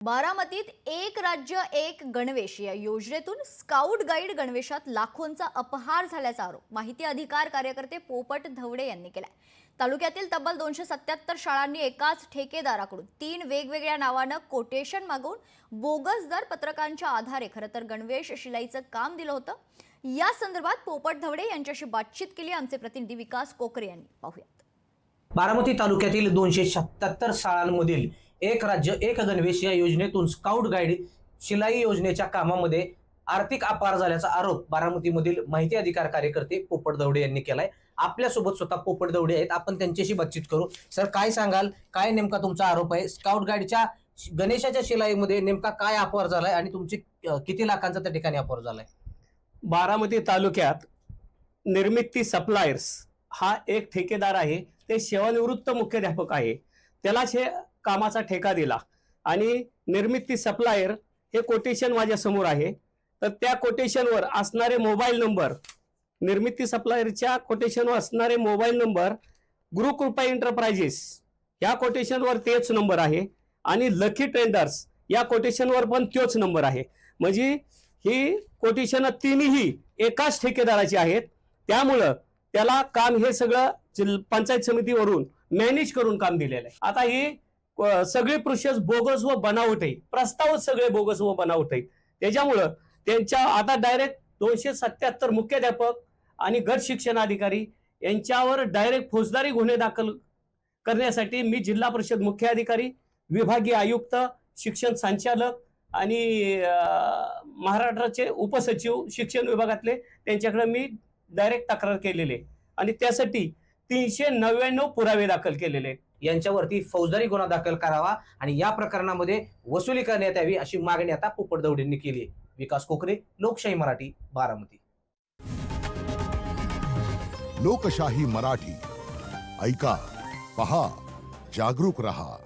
बारामतीत एक राज्य एक गणवेश या योजनेतून स्काउट गाईड गणवेशात लाखोंचा अपहार झाल्याचा आरोप माहिती अधिकार कार्यकर्ते पोपट धवडे यांनी केलाय। तालुक्यातील तब्बल 277 शाळांनी एकाच ठेकेदाराकडून 3 वेगवेगळ्या नावाने कोटेशन मागून बोगस दर पत्रकांच्या आधारे खरतर गणवेश शिलाईचं काम दिलं होतं। या संदर्भात पोपट धवडे यांच्याशी बातचीत केली आमचे प्रतिनिधी विकास कोकरे यांनी। पाहूयात। बारामती तालुक्यातील 277 शाळांमधील एक राज्य एक गणवेश या योजनेतून स्काउट गाईड शिलाई योजनेच्या कामामध्ये आर्थिक अपहार झाल्याचा आरोप बारामतीमधील माहिती अधिकार कार्यकर्ते पोपट धवडे यांनी केलाय। आपल्यासोबत स्वतः पोपट धवडे आहेत, आपण त्यांच्याशी बातचीत करू। सर, काय सांगाल, काय नेमका तुमचा आरोप आहे? स्काउट गाईडच्या गणेशाच्या शिलाईमध्ये नेमका काय अपहार झालाय आणि तुमचे किती लाखांचा त्या ठिकाणी अपहार झालाय? बारामती तालुक्यात निर्मिती सप्लायर्स हा एक ठेकेदार आहे। ते सेवानिवृत्त मुख्याध्यापक आहे, त्यालाच हे कामाचा ठेका दिला आणि निर्मिती सप्लायर हे कोटेशन माझ्या समोर आहे। तर त्या कोटेशनवर असणारे मोबाईल नंबर, निर्मिती सप्लायरच्या कोटेशनवर असणारे मोबाईल नंबर गुरुकृपा एंटरप्राइजेस या कोटेशनवर तेच नंबर आहे आणि लकी ट्रेडर्स या कोटेशनवर पण तोच नंबर आहे। म्हणजे ही कोटेशन तिन्ही एकाच ठेकेदाराची आहेत। त्यामुळे त्याला काम हे सगळं पंचायत समितीवरून मॅनेज करून काम दिलेलं आहे। आता ही सगळे प्रोसेस बोगस व बनावट आहे, प्रस्तावच सगळे बोगस व बनावट आहे। त्याच्यामुळं त्यांच्या आता डायरेक्ट 277 मुख्याध्यापक आणि गट शिक्षण अधिकारी यांच्यावर डायरेक्ट फौजदारी गुन्हे दाखल करण्यासाठी मी जिल्हा परिषद मुख्याधिकारी, विभागीय आयुक्त, शिक्षण संचालक आणि महाराष्ट्राचे उपसचिव शिक्षण विभागातले त्यांच्याकडे मी डायरेक्ट तक्रार केलेली आणि त्यासाठी 399 पुरावे दाखल केलेले। यांच्यावरती फौजदारी गुन्हा दाखल करावा आणि या प्रकरणामध्ये वसुली करण्यात यावी अशी मागणी आता पोपट धवडेंनी केली आहे। विकास कोकरे, लोकशाही मराठी, बारामती। लोकशाही मराठी ऐका, पहा, जागरूक रहा।